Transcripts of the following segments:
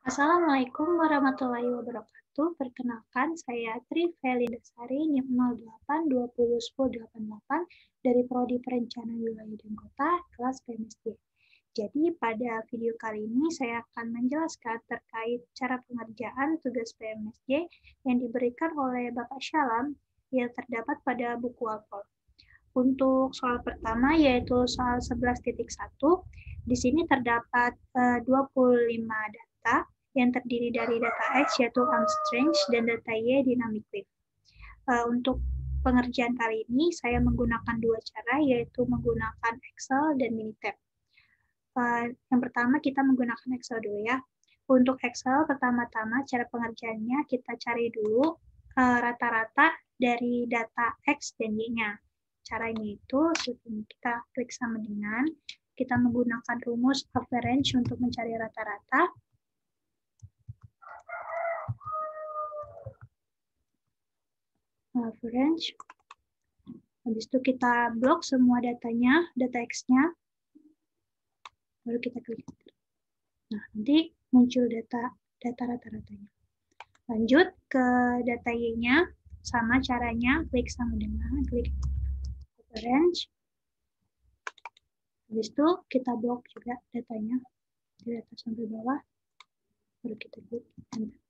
Assalamualaikum warahmatullahi wabarakatuh. Perkenalkan, saya Tri Felidasari, NIM 08201088 dari Prodi Perencanaan Wilayah dan Kota, kelas PMSD. Jadi pada video kali ini saya akan menjelaskan terkait cara pengerjaan tugas PMSD yang diberikan oleh Bapak Syalam yang terdapat pada buku Alpol. Untuk soal pertama yaitu soal 11.1, di sini terdapat 25 data yang terdiri dari data X yaitu Armstrong dan data Y dynamic wave. Untuk pengerjaan kali ini saya menggunakan dua cara yaitu menggunakan Excel dan Minitab. Yang pertama kita menggunakan Excel dulu ya. Untuk Excel pertama-tama cara pengerjaannya kita cari dulu rata-rata dari data X dan Y-nya. Caranya itu kita klik sama dengan kita menggunakan rumus average untuk mencari rata-rata. Average. Habis itu kita blok semua datanya, data X-nya. Baru kita klik enter. Nah, nanti muncul data rata-ratanya. Lanjut ke data Y-nya, sama caranya, klik sama dengan, klik average. Habis itu kita blok juga datanya, dari atas sampai bawah, baru kita klik enter.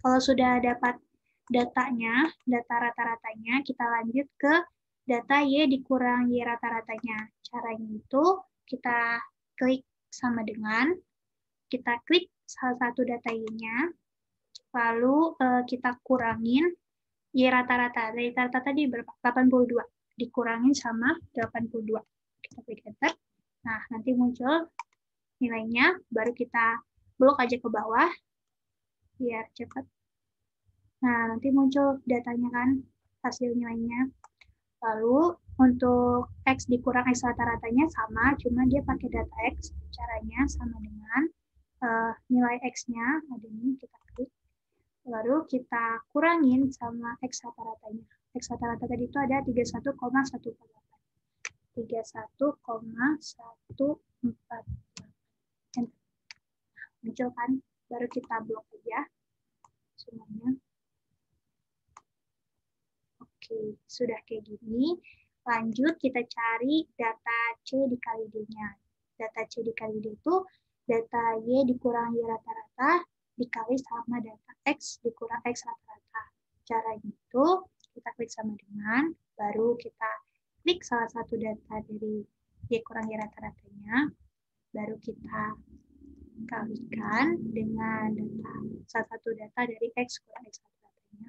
Kalau sudah dapat datanya, data rata-ratanya, kita lanjut ke data Y dikurang Y rata-ratanya. Caranya itu kita klik sama dengan, kita klik salah satu data Y-nya, lalu kita kurangin Y rata-rata. Dari rata tadi berapa? 82. Dikurangin sama 82. Kita klik enter. Nah, nanti muncul nilainya, baru kita blok aja ke bawah, biar cepat. Nah, nanti muncul datanya kan, hasil nilainya. Lalu, untuk X dikurang X rata-ratanya sama, cuma dia pakai data X. Caranya sama dengan nilai X-nya, ada ini, kita klik. Lalu kita kurangin sama X rata-ratanya. X rata-rata tadi itu ada 31,148. 31,148. Muncul kan, baru kita blok aja semuanya. Oke, sudah kayak gini. Lanjut kita cari data C dikali D-nya. Data C dikali D itu data Y dikurang Y rata-rata dikali sama data X dikurang X rata-rata. Caranya itu kita klik sama dengan, baru kita klik salah satu data dari Y kurang Y rata-ratanya, baru kita kalikan dengan salah satu data dari X kurang X rata-ratanya.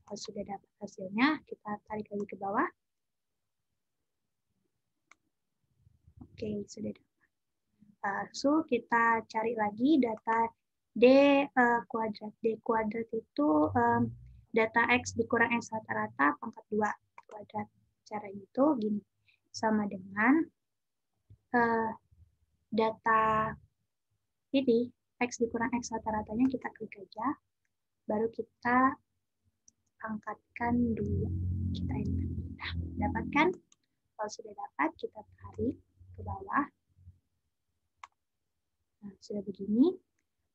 Kalau sudah dapat hasilnya, kita tarik lagi ke bawah. Oke, sudah dapat. Lalu kita cari lagi data D kuadrat. D kuadrat itu data X dikurang X rata-rata pangkat 2 kuadrat. Caranya itu gini, sama dengan data ini, X dikurang X rata-ratanya kita klik aja, baru kita angkatkan 2. Kita enter. Nah, dapatkan? Kalau sudah dapat, kita tarik ke bawah. Nah, sudah begini.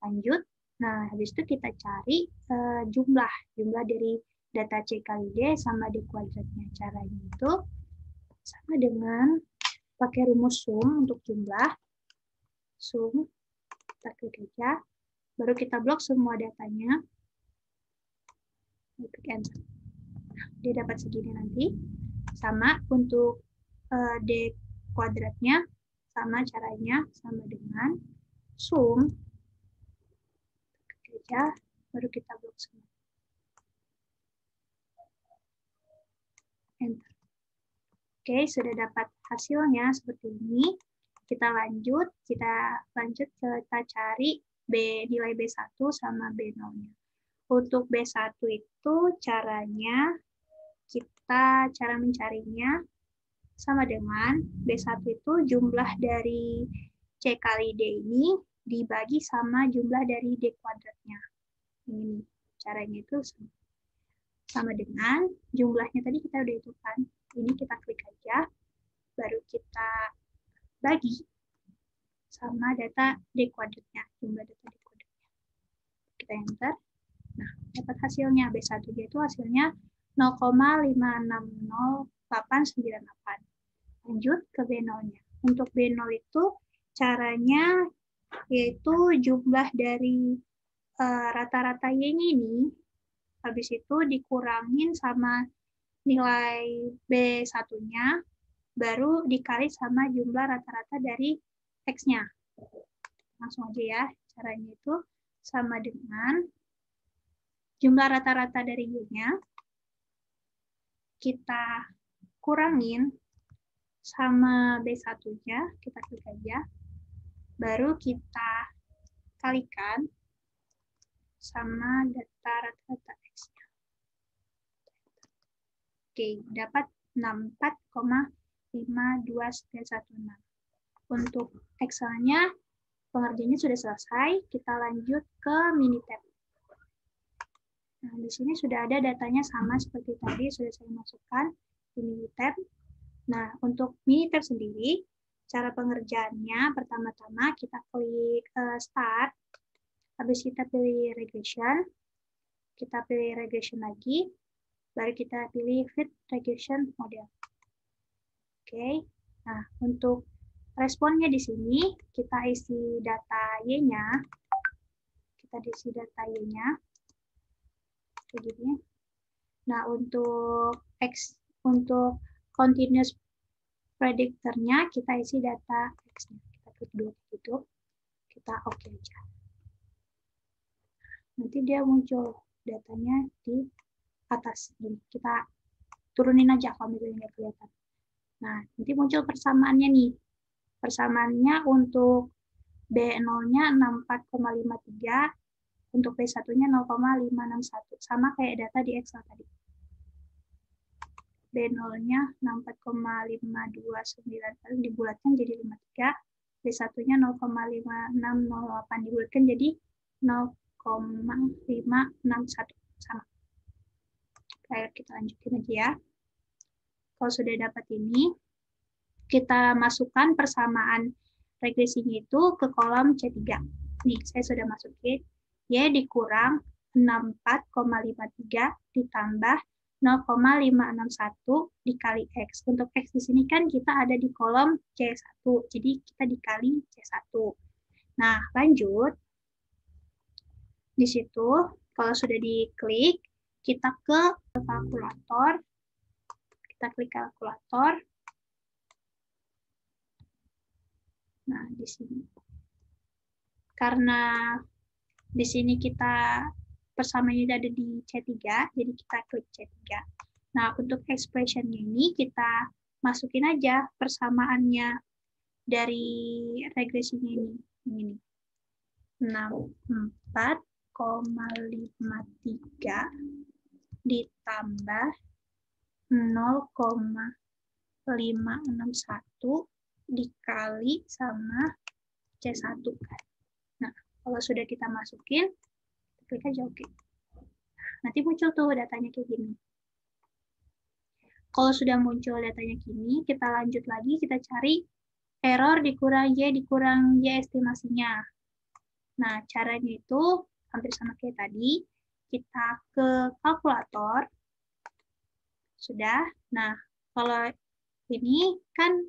Lanjut. Nah, habis itu kita cari jumlah dari data C kali D sama D kuadratnya. Caranya itu sama dengan pakai rumus sum untuk jumlah. Sum, kita klik aja. Baru kita blok semua datanya. Klik enter. Nah, dia dapat segini nanti. Sama untuk D kuadratnya, sama caranya, sama dengan sum. Klik aja, baru kita blok semua. Enter. Oke, sudah dapat hasilnya seperti ini. Kita lanjut kita cari nilai B1 sama B0-nya. Untuk B1 itu caranya cara mencarinya sama dengan B1 itu jumlah dari C kali D ini dibagi sama jumlah dari D kuadratnya. Ini caranya itu sama dengan jumlahnya tadi kita udah hitungkan. Ini kita klik aja, baru kita bagi sama data decodernya, jumlah data decodernya. Kita enter. Nah, dapat hasilnya. B1 itu hasilnya 0,560,898. Lanjut ke B0-nya. Untuk B0 itu caranya yaitu jumlah dari rata-rata Y-nya ini, habis itu dikurangin sama nilai B1-nya, baru dikali sama jumlah rata-rata dari X-nya. Langsung aja ya, caranya itu sama dengan jumlah rata-rata dari Y-nya, kita kurangin sama B1-nya, kita klik aja, baru kita kalikan sama data rata-rata X-nya. Oke, dapat 64,52916. Untuk Excel-nya, pengerjaannya sudah selesai. Kita lanjut ke Minitab. Nah, di sini sudah ada datanya sama seperti tadi, sudah saya masukkan di Minitab. Nah, untuk Minitab sendiri, cara pengerjaannya, pertama-tama kita klik Start, habis kita pilih Regression, kita pilih Regression lagi, baru kita pilih Fit Regression Model. Oke, nah untuk responnya di sini, kita isi data Y-nya, kita isi data Y-nya, kayak gini. Nah, untuk untuk continuous predictor-nya, kita isi data X-nya. Kita klik dulu gitu, kita oke aja. Nanti dia muncul datanya di atas. Gini, kita turunin aja kalau misalnya nggak kelihatan. Nah, nanti muncul persamaannya nih. Persamaannya untuk B0-nya 64,53, untuk B1-nya 0,561. Sama kayak data di Excel tadi. B0-nya 64,529, dibulatkan jadi 53. B1-nya 0,5608, dibulatkan jadi 0,561. Sama. Kayak kita lanjutin aja ya. Kalau sudah dapat ini, kita masukkan persamaan regresinya itu ke kolom C3. Nih, saya sudah masukin. Y dikurang 64,53 ditambah 0,561 dikali X. Untuk X di sini kan kita ada di kolom C1, jadi kita dikali C1. Nah, lanjut. Di situ, kalau sudah diklik, kita ke kalkulator. Kita klik kalkulator. Nah, di sini. Karena di sini kita persamaannya ada di C3, jadi kita klik C3. Nah, untuk expression-nya ini kita masukin aja persamaannya dari regresinya ini. Ini. 64,53 ditambah 0,561 dikali sama C1 kan. Nah, kalau sudah kita masukin, klik aja oke. Nanti muncul tuh datanya kayak gini. Kalau sudah muncul datanya gini, kita lanjut lagi, kita cari error dikurang Y estimasinya. Nah, caranya itu hampir sama kayak tadi. Kita ke kalkulator. Sudah. Nah, kalau ini kan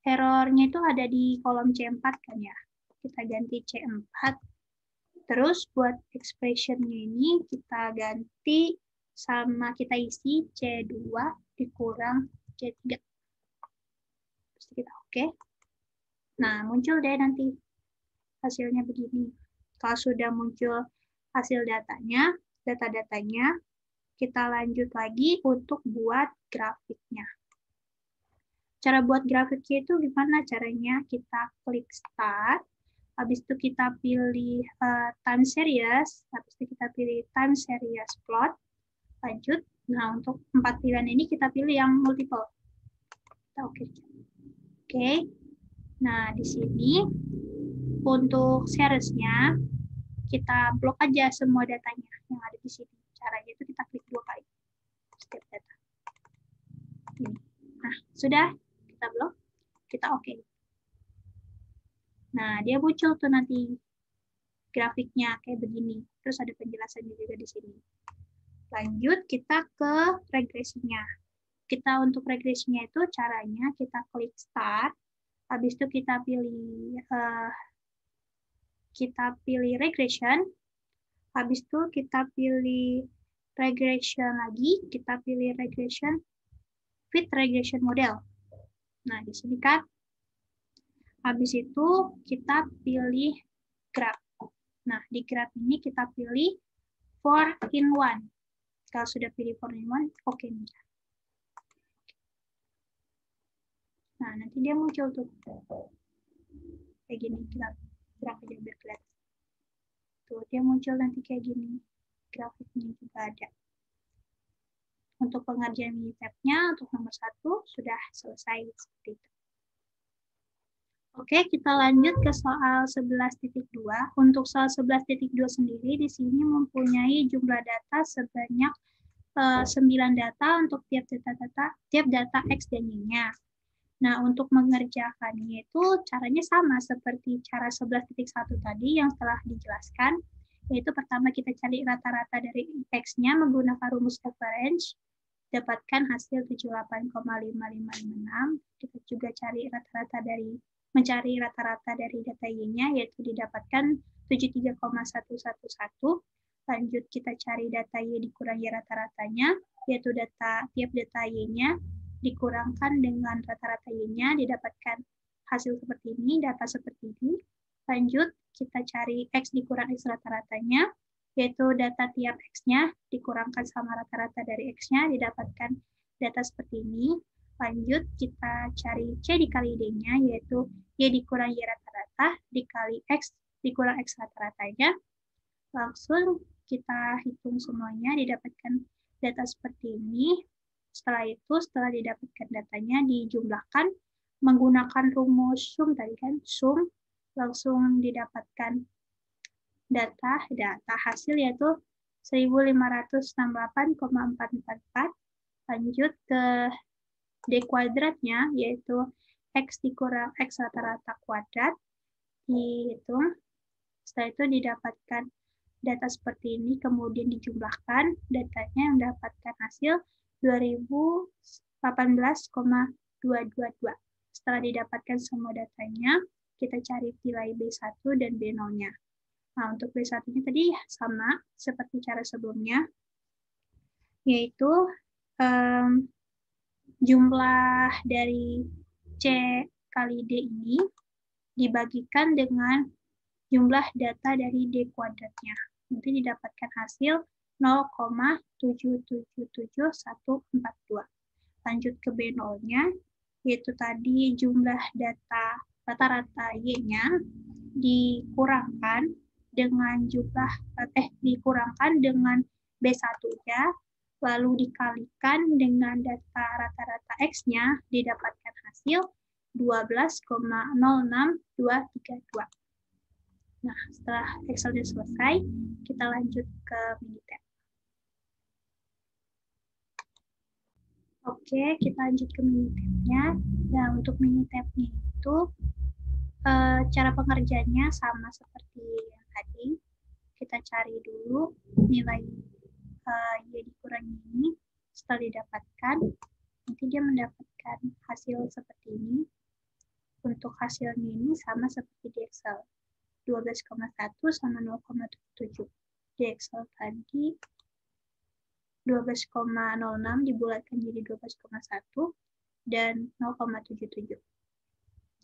errornya itu ada di kolom C4 kan ya. Kita ganti C4. Terus buat expression-nya ini kita ganti sama kita isi C2 dikurang C3. Terus kita oke. Nah, muncul deh nanti hasilnya begini. Kalau sudah muncul hasil datanya, data-datanya, kita lanjut lagi untuk buat grafiknya. Cara buat grafiknya itu gimana caranya? Kita klik start, habis itu kita pilih time series, habis itu kita pilih time series plot, lanjut. Nah, untuk 4 pilihan ini kita pilih yang multiple. Kita oke. Oke. Nah, di sini untuk seriesnya kita blok aja semua datanya yang ada di sini. Caranya itu kita klik 2 kali setiap data. Nah, sudah kita blok, kita oke. Nah, dia muncul tuh nanti grafiknya kayak begini. Terus ada penjelasannya juga di sini. Lanjut, kita ke regresinya. Kita untuk regresinya itu caranya kita klik start, habis itu kita pilih regression, habis itu kita pilih regression lagi, kita pilih regression fit regression model. Nah, di sini kan, habis itu kita pilih graph. Nah, di graph ini kita pilih 4-in-1. Kalau sudah pilih 4-in-1, oke nih. Nah, nanti dia muncul tuh. Kayak gini, kita gerak aja biar kelihatan. Tuh, dia muncul nanti kayak gini. Grafiknya juga ada. Untuk pengerjaan minitab-nya, untuk nomor 1, sudah selesai seperti itu. Oke, kita lanjut ke soal 11.2. Untuk soal 11.2 sendiri, di sini mempunyai jumlah data sebanyak 9 data untuk tiap data X dan Y-nya. Nah, untuk mengerjakannya itu caranya sama seperti cara 11.1 tadi yang telah dijelaskan, yaitu pertama kita cari rata-rata dari X-nya menggunakan rumus average, dapatkan hasil 78,5556. Kita juga mencari rata-rata dari data Y-nya, yaitu didapatkan 73,111. Lanjut kita cari data Y dikurangi rata-ratanya, yaitu tiap data Y-nya dikurangkan dengan rata-rata Y-nya, didapatkan hasil seperti ini, data seperti ini. Lanjut kita cari X dikurang X rata-ratanya, yaitu data tiap X-nya dikurangkan sama rata-rata dari X-nya, didapatkan data seperti ini. Lanjut, kita cari C dikali D-nya, yaitu Y dikurang Y rata-rata, dikali X dikurang X rata-ratanya. Langsung kita hitung semuanya, didapatkan data seperti ini. Setelah itu, setelah didapatkan datanya, dijumlahkan menggunakan rumus sum tadi kan, sum, langsung didapatkan data hasil yaitu 1568,444. Lanjut ke D kuadratnya, yaitu X dikurang X rata-rata kuadrat, dihitung. Setelah itu didapatkan data seperti ini, kemudian dijumlahkan, datanya yang mendapatkan hasil 2018,222. Setelah didapatkan semua datanya, kita cari nilai B1 dan B0-nya. Nah, untuk B1-nya tadi sama seperti cara sebelumnya, yaitu jumlah dari C kali D ini dibagikan dengan jumlah data dari D kuadratnya. Nanti didapatkan hasil 0,777142. Lanjut ke B0-nya, yaitu tadi jumlah data rata-rata Y-nya dikurangkan dengan B1-nya, lalu dikalikan dengan data rata-rata X-nya, didapatkan hasil 12,06232. Nah, setelah Excel-nya selesai, kita lanjut ke Minitab. Oke, kita lanjut ke Minitab-nya. Nah, untuk Minitab-nya itu, cara pengerjaannya sama seperti yang tadi. Kita cari dulu nilai Y dikurangi ini. Setelah didapatkan, nanti dia mendapatkan hasil seperti ini. Untuk hasilnya ini sama seperti di Excel. 12,1 sama 0,7. Di Excel tadi 12,06 dibulatkan jadi 12,1 dan 0,77.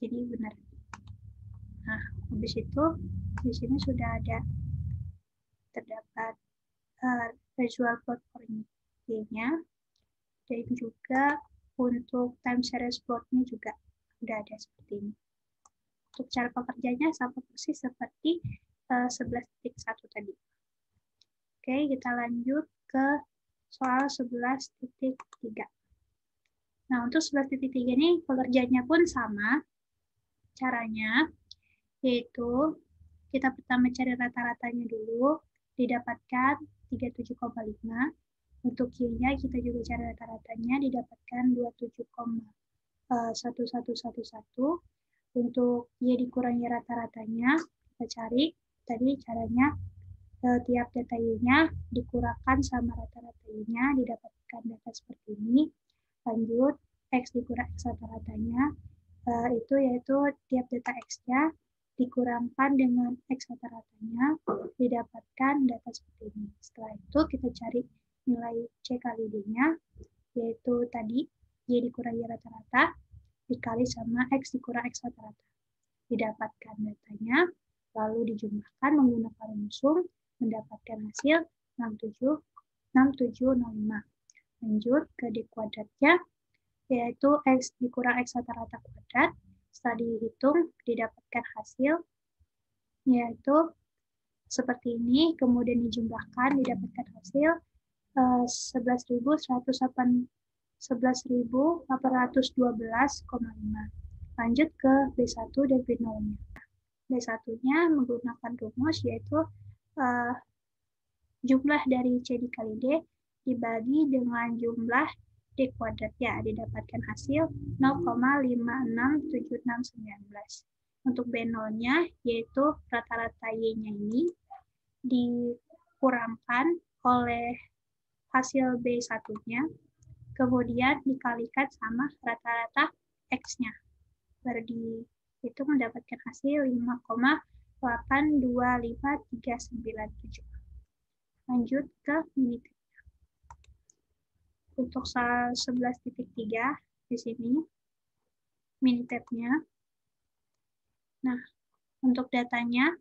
Jadi benar. Nah, habis itu di sini sudah terdapat visual plot for Y-nya, dan juga untuk time series plot-nya juga sudah ada seperti ini. Untuk cara pekerjaannya sama persis seperti 11.1 tadi. Oke, kita lanjut ke soal 11.3. Nah, untuk 11.3 ini pekerjaannya pun sama caranya, yaitu kita pertama cari rata-ratanya dulu, didapatkan 37,5. Untuk Y-nya kita juga cari rata-ratanya, didapatkan 27,1111. Untuk Y dikurangi rata-ratanya, kita cari tadi caranya tiap data Y-nya dikurangkan sama rata-rata Y-nya, didapatkan data seperti ini. Lanjut, X dikurang X rata-ratanya, itu yaitu tiap data X-nya dikurangkan dengan X rata-ratanya, didapatkan data seperti ini. Setelah itu kita cari nilai C kali D-nya, yaitu tadi Y dikurangi rata-rata, dikali sama X dikurang X rata-rata. Didapatkan datanya, lalu dijumlahkan menggunakan rumus sum, mendapatkan hasil 6705. Lanjut ke D kuadratnya, yaitu X dikurang X rata-rata kuadrat. Setelah dihitung, didapatkan hasil, yaitu seperti ini, kemudian dijumlahkan, didapatkan hasil 11.812,5. Lanjut ke B1 dan B0-nya. B1-nya menggunakan rumus yaitu jumlah dari C dikali D dibagi dengan jumlah D kuadrat, ya, didapatkan hasil 0,567619. Untuk B0-nya yaitu rata-rata Y-nya ini dikurangkan oleh hasil B1-nya, kemudian dikalikan sama rata-rata X-nya. Baru itu mendapatkan hasil 5,825397. Lanjut ke Minitab. Untuk soal 11.3 di sini Minitabnya. Nah, untuk datanya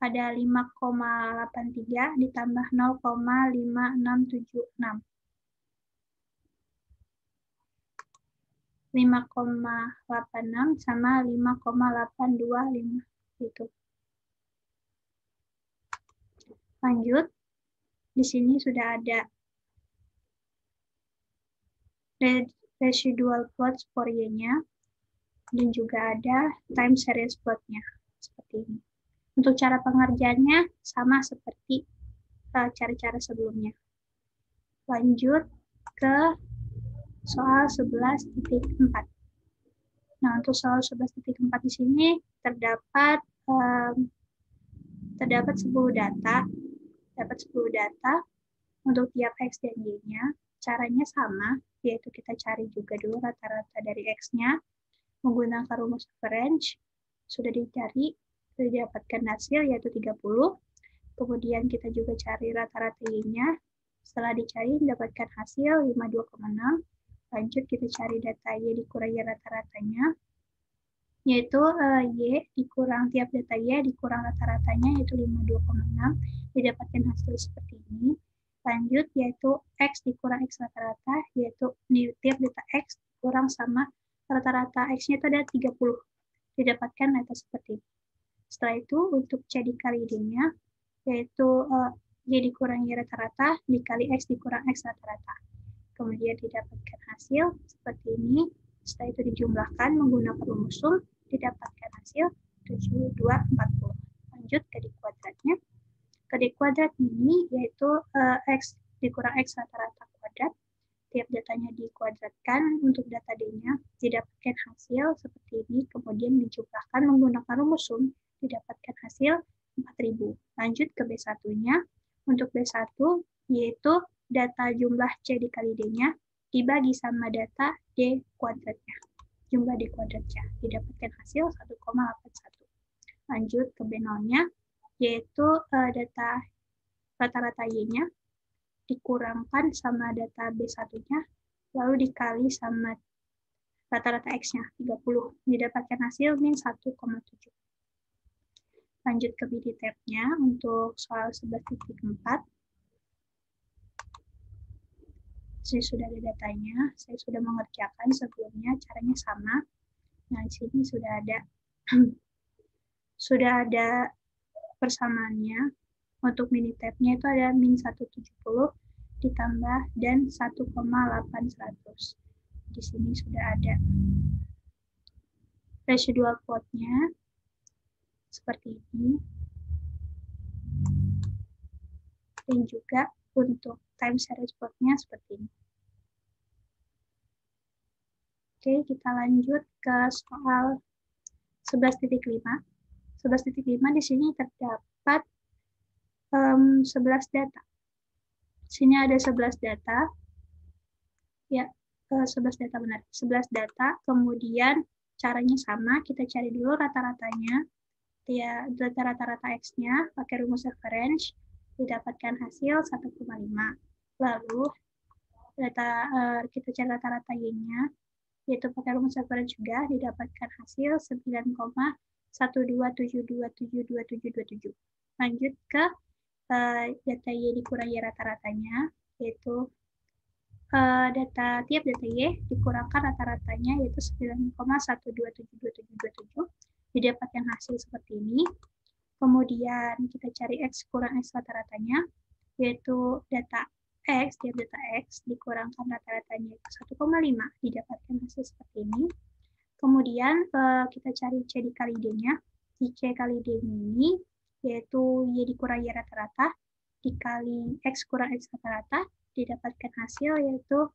ada 5,83 ditambah 0,5676. 5,86 sama 5,825 gitu. Lanjut, di sini sudah ada residual plots for Y-nya dan juga ada time series plot-nya seperti ini. Untuk cara pengerjaannya sama seperti cara-cara sebelumnya. Lanjut ke soal 11.4. Nah, untuk soal 11.4 di sini terdapat 10 data. Dapat 10 data untuk tiap X dan Y-nya. Caranya sama, yaitu kita cari juga dulu rata-rata dari X-nya menggunakan rumus average. Sudah dicari, sudah didapatkan hasil yaitu 30. Kemudian kita juga cari rata-rata Y-nya. Setelah dicari, mendapatkan hasil 52,6. Lanjut kita cari data Y dikurangi rata-ratanya, yaitu Y dikurang tiap data Y dikurang rata-ratanya, yaitu 52,6. Didapatkan hasil seperti ini. Lanjut, yaitu X dikurang X rata-rata, yaitu tiap data X dikurang sama rata-rata X-nya itu ada 30. Didapatkan data seperti ini. Setelah itu, untuk C dikali D-nya, yaitu Y dikurangi rata-rata dikali X dikurang X rata-rata. Kemudian didapatkan hasil seperti ini. Setelah itu dijumlahkan menggunakan rumus sum, didapatkan hasil 7240. Lanjut ke D kuadratnya. Ke D kuadrat ini yaitu X dikurang X rata-rata kuadrat. Tiap datanya dikuadratkan, untuk data D-nya didapatkan hasil seperti ini, kemudian dijumlahkan menggunakan rumus sum, didapatkan hasil 4000. Lanjut ke B1-nya. Untuk B1 yaitu data jumlah C dikali D-nya dibagi sama data D kuadratnya. Jumlah D kuadratnya didapatkan hasil 1,81. Lanjut ke B0-nya, yaitu data rata-rata Y-nya dikurangkan sama data B1-nya, lalu dikali sama rata-rata X-nya, 30. Didapatkan hasil min 1,7. Lanjut ke Minitab-nya untuk soal 11.4. Saya sudah ada datanya, saya sudah mengerjakan sebelumnya, caranya sama. Nah, di sini sudah ada persamaannya. Untuk Minitab-nya itu ada min 170 ditambah dan 1,800. Di sini sudah ada residual plot-nya seperti ini. Dan juga untuk time series plot-nya seperti ini. Oke, kita lanjut ke soal 11.5. 11.5 di sini terdapat 11 data. Sini ada 11 data. Ya, 11 data benar. 11 data, kemudian caranya sama, kita cari dulu rata-ratanya. Ya, rata-rata X-nya pakai rumus average, didapatkan hasil 1,5. Lalu kita cari rata-rata Y-nya, yaitu pakai rumus average juga, didapatkan hasil 9,127272727. Lanjut ke data Y dikurangi rata-ratanya, yaitu tiap data Y dikurangkan rata-ratanya, yaitu 9,1272727. Didapatkan hasil seperti ini. Kemudian kita cari X kurang X rata-ratanya, yaitu data X, tiap data X dikurangkan rata-ratanya itu 1,5, didapatkan hasil seperti ini. Kemudian kita cari C dikali D-nya. Di C kali D ini, yaitu Y dikurangi rata-rata, dikali X kurang X rata-rata, didapatkan hasil yaitu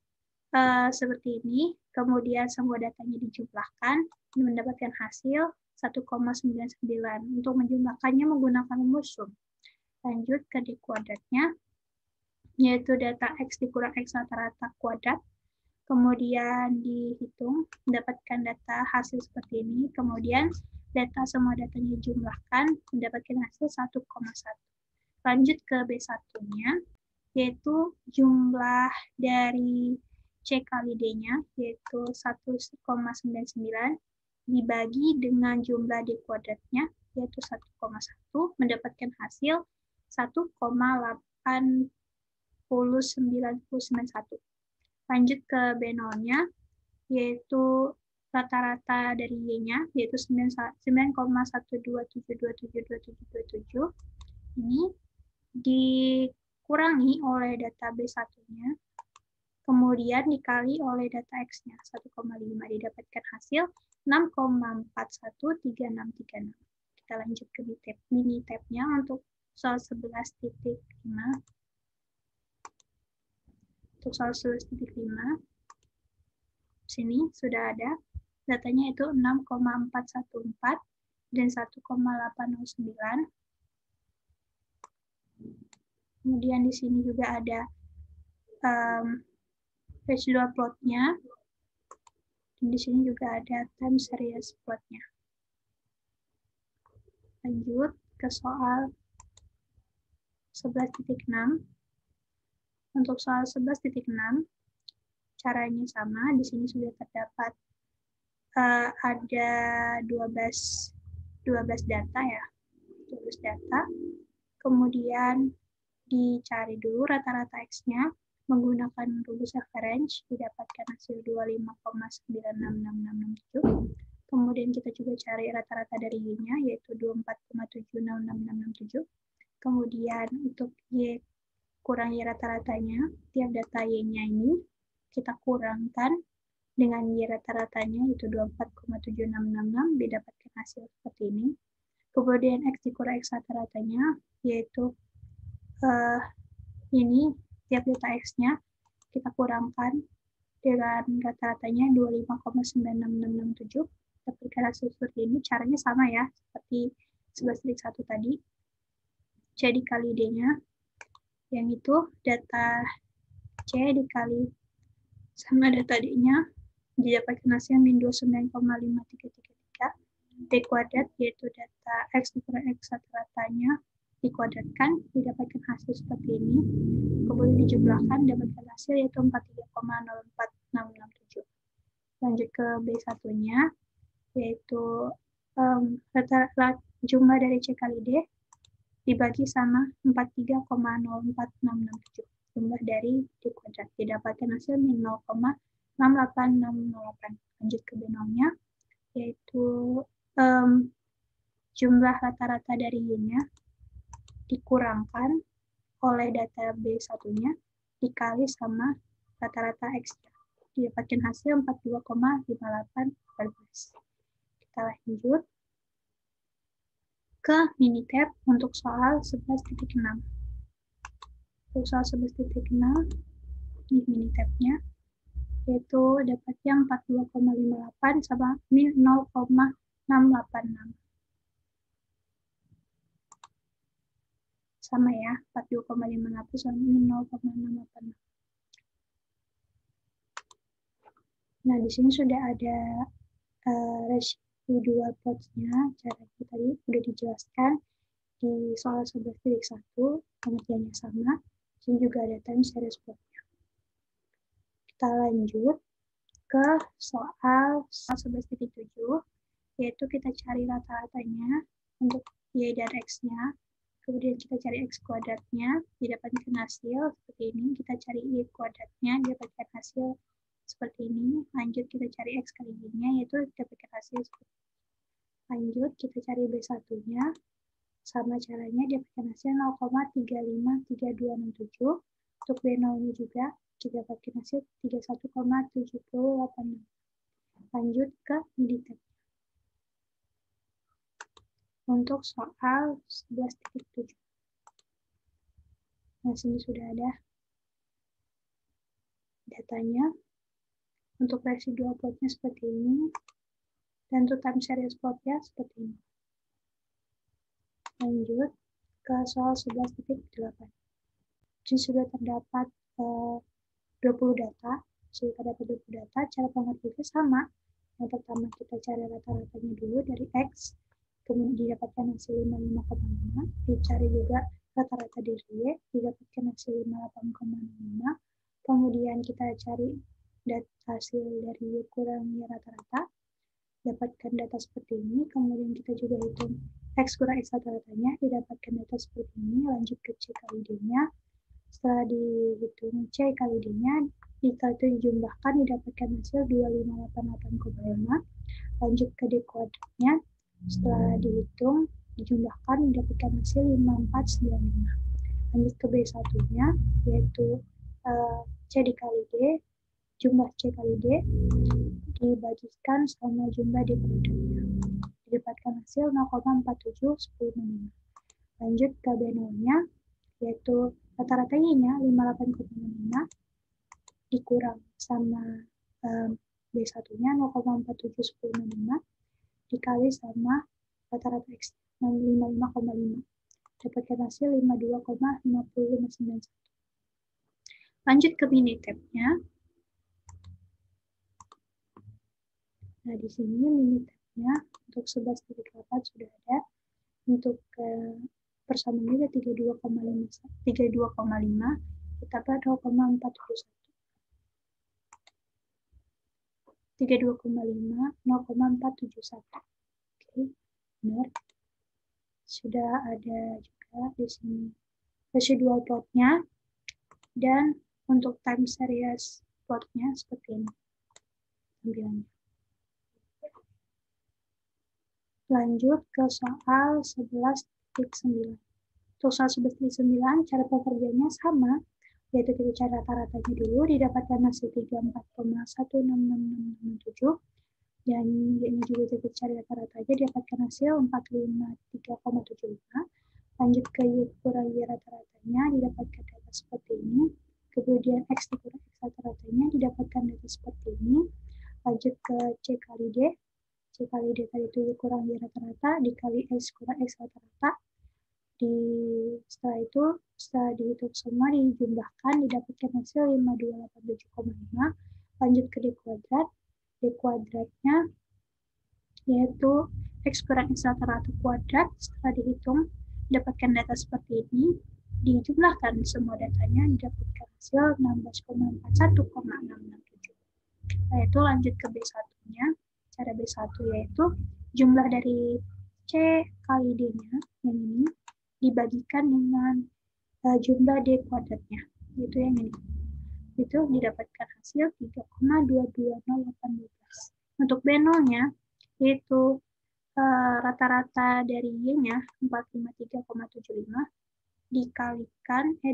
seperti ini. Kemudian semua datanya dijumlahkan, mendapatkan hasil 1,99. Untuk menjumlahkannya menggunakan rumus sum. Lanjut ke D kuadratnya, yaitu data X dikurang X rata-rata kuadrat. Kemudian dihitung, mendapatkan data hasil seperti ini. Kemudian semua datanya dijumlahkan, mendapatkan hasil 1,1. Lanjut ke B1-nya, yaitu jumlah dari C kali D-nya, yaitu 1,99, dibagi dengan jumlah D kuadratnya, yaitu 1,1, mendapatkan hasil 1,80991. Lanjut ke B0-nya, yaitu rata-rata dari Y-nya, yaitu 9,127272727. Ini dikurangi oleh data B1-nya, kemudian dikali oleh data X-nya, 1,5, didapatkan hasil 6,413636. Kita lanjut ke mini tab-nya untuk soal 11.5. Untuk soal 11.5, sini sudah ada datanya itu 6,414 dan 1,809. Kemudian di sini juga ada residual plotnya. Dan di sini juga ada time series plotnya. Lanjut ke soal 11.6. Untuk soal 11.6, caranya sama. Di sini sudah terdapat ada 12 data ya. 12 data. Kemudian dicari dulu rata-rata X-nya menggunakan rumus average, didapatkan hasil 25,966667. Kemudian kita juga cari rata-rata dari Y-nya, yaitu 24,766667. Kemudian untuk Y kurangi rata-ratanya, tiap data Y-nya ini kita kurangkan dengan Y rata-ratanya, yaitu 24,7666, didapatkan hasil seperti ini. Kemudian X dikurang X rata-ratanya, yaitu ini tiap data X-nya kita kurangkan dengan rata-ratanya 25,96667, dapatkan hasil seperti ini. Caranya sama ya, seperti 11.1 tadi. C dikali D-nya, yang itu data C dikali sama data D-nya, didapatkan hasil min 29,5333. D kuadrat, yaitu data X dikurang X rata-ratanya, dikuadratkan, didapatkan hasil seperti ini. Kemudian dijumlahkan, dapatkan hasil yaitu 43,04667. Lanjut ke B1-nya, yaitu jumlah dari C kali D dibagi sama 43,04667. Jumlah dari D kuadrat, didapatkan hasil min 0,68608. Lanjut ke B0-nya, yaitu jumlah rata-rata dari Y-nya dikurangkan oleh data B1-nya dikali sama rata-rata X-nya. Didapatkan hasil 42,5814. Kita lanjut ke mini tab untuk soal 11.6. Untuk soal 11.6, ini mini tabnya, yaitu dapatnya 42,58 sama min 0,68608. 686. Sama ya, 42,58 sama 0,686. Nah, di sini sudah ada residual plots-nya. Caranya tadi sudah dijelaskan di soal 11.1, pengertiannya sama. Di sini juga ada time series plot-nya. Kita lanjut ke soal 11.7, yaitu kita cari rata-ratanya untuk Y dan X-nya. Kemudian kita cari X kuadratnya, didapatkan hasil seperti ini. Kita cari Y kuadratnya, didapatkan hasil seperti ini. Lanjut kita cari X kali Y-nya, yaitu didapatkan hasil seperti ini. Lanjut kita cari B1-nya. Sama caranya didapatkan hasil 0,353267. Untuk B0-nya juga kita dapatkan hasil 31,786. Lanjut ke minitab. Untuk soal 11.7. Nah, sini sudah ada datanya. Untuk residual plotnya seperti ini. Dan untuk time series plotnya seperti ini. Lanjut ke soal 11.8. Jadi sudah terdapat 20 data. Jadi terdapat 20 data. Cara pengertiannya sama. Yang pertama kita cari rata-ratanya dulu dari X. Kemudian didapatkan hasil 55,5. Dicari juga rata-rata dari Y. Didapatkan hasil 58,5. Kemudian kita cari hasil dari Y kurang Y rata-rata. Dapatkan data seperti ini. Kemudian kita juga hitung X kurang X rata-ratanya. Didapatkan data seperti ini. Lanjut ke C kali D-nya. Setelah dihitung C kali D-nya, jika itu dijumlahkan, didapatkan hasil 2588,5. Lanjut ke D kuadratnya. Setelah dihitung, dijumlahkan, didapatkan hasil 5495. Lanjut ke B1-nya, yaitu C dikali D, jumlah C kali D, dibagikan sama jumlah D kuadratnya. Didapatkan hasil 0,47105. Lanjut ke B0-nya, yaitu rata-rata Y-nya 58,5 dikurang sama B1-nya 0,47105 dikali sama rata-rata X 55,5. Dapatkan hasil 52,5591. Lanjut ke minitab-nya. Nah, di sini minitab-nya untuk 11.8 sudah ada. Untuk persamaannya 32,5 ditambah 0,471. 32,5 0,471. Oke, benar. Sudah ada juga di sini residual plotnya dan untuk time series plotnya seperti ini tampilannya. Lanjut ke soal 11.9. Untuk soal 11.9 cara pekerjaannya sama, yaitu kita cari rata-ratanya dulu, didapatkan hasil 34,166667, dan ini juga kita cari rata-ratanya, didapatkan hasil 453,75. Lanjut ke Y kurang Y rata-ratanya, didapatkan data seperti ini. Kemudian X dikurang X rata-ratanya, didapatkan data seperti ini. Lanjut ke C kali D. C kali D tadi itu Y kurang Y rata-rata, dikali X kurang X rata-rata. Setelah itu, setelah dihitung semua, dijumlahkan, didapatkan hasil 5287,5. Lanjut ke D kuadrat. D kuadratnya yaitu X kurang X rata-rata kuadrat. Setelah dihitung, dapatkan data seperti ini. Dijumlahkan semua datanya, didapatkan hasil 16,41,667. Yaitu lanjut ke B1-nya. Cara B1 yaitu jumlah dari C kali D-nya, yang ini, dibagikan dengan jumlah D kuadratnya, yaitu yang ini. Itu didapatkan hasil 3,22018. Untuk B0-nya, yaitu rata-rata dari Y-nya 453,75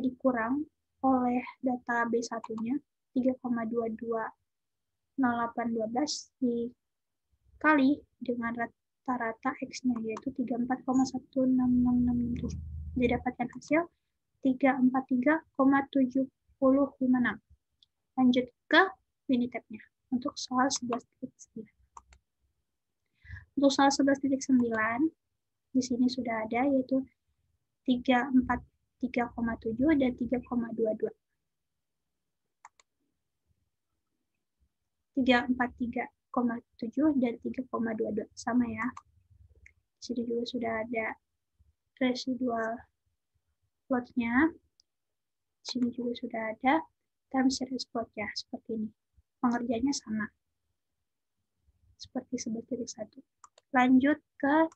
dikurang oleh data B1-nya 3,220812 dikali dengan rata-rata X-nya yaitu 34,166667. Didapatkan hasil 343,7056. Lanjut ke minitab-nya untuk soal 11.9. Untuk soal 11.9, di sini sudah ada, yaitu 3,7 dan 3,22. 343,7 dan 3,22 sama ya. Di sini juga sudah ada residual plotnya. Di sini juga sudah ada time series plotnya seperti ini. Pengerjaannya sama seperti 11.1. Lanjut ke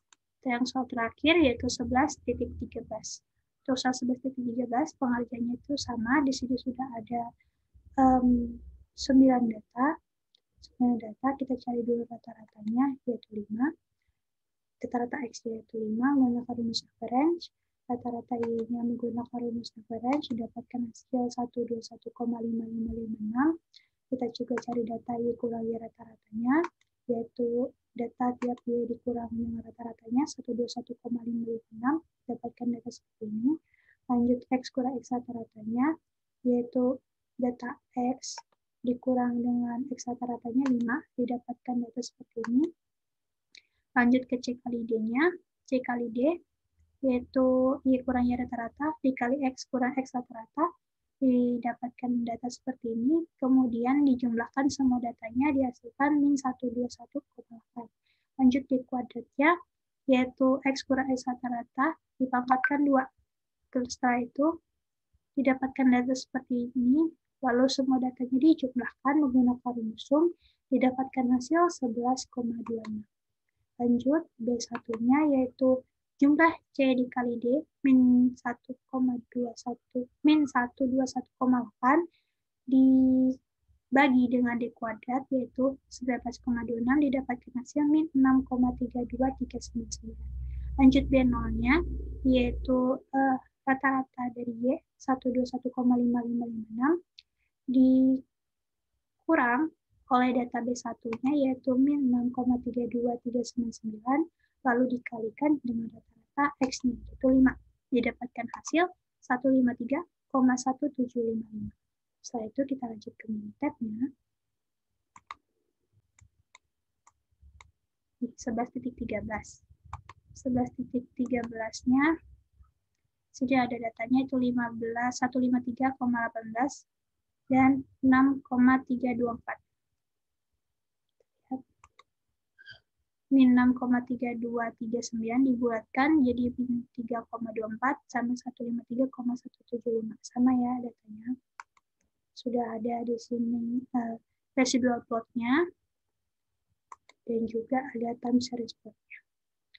yang soal terakhir, yaitu 11.13. Untuk soal 11.13 pengerjaannya itu sama. Di sini sudah ada 9 data. 9 data, kita cari dulu rata-ratanya, yaitu 5. Rata-rata X yaitu 5, menggunakan rumus average. Rata-rata Y-nya menggunakan rumus average, didapatkan hasil 121,5556. Kita juga cari data Y kurang Y rata-ratanya, yaitu data tiap Y dikurang dengan rata-ratanya 121,556, dapatkan data seperti ini. Lanjut X kurang X rata-ratanya, yaitu data X dikurang dengan X rata-ratanya 5, didapatkan data seperti ini. Lanjut ke C kali D-nya, C kali D, yaitu Y kurang Y rata-rata, dikali X kurang X rata-rata, didapatkan data seperti ini, kemudian dijumlahkan semua datanya, dihasilkan min 121,8. Lanjut di kuadratnya, yaitu X kurang X rata-rata, dipangkatkan 2. Setelah itu, didapatkan data seperti ini, lalu semua datanya dijumlahkan menggunakan rumus sum, didapatkan hasil 11,26. Lanjut, B1-nya yaitu jumlah C dikali D min 121,8 dibagi dengan D kuadrat, yaitu 19,26, didapatkan hasil min 6,32399. Lanjut B0-nya yaitu rata-rata dari Y 121,5556 dikurang oleh data B1-nya yaitu min 6,32399, lalu dikalikan dengan rata-rata X-nya yaitu 5. Didapatkan hasil 153,1755. Setelah itu kita lanjut ke Minitab-nya. 11.13. 11.13-nya sudah ada datanya itu 153,18 dan 6,324. Min 6,3239 dibuatkan jadi min 3,24 sama 153,175. Sama ya datanya. Sudah ada di sini residual plotnya dan juga ada time series plotnya.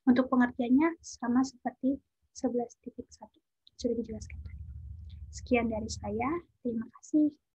Untuk pengertiannya sama seperti 11.1. Sudah dijelaskan tadi. Sekian dari saya. Terima kasih.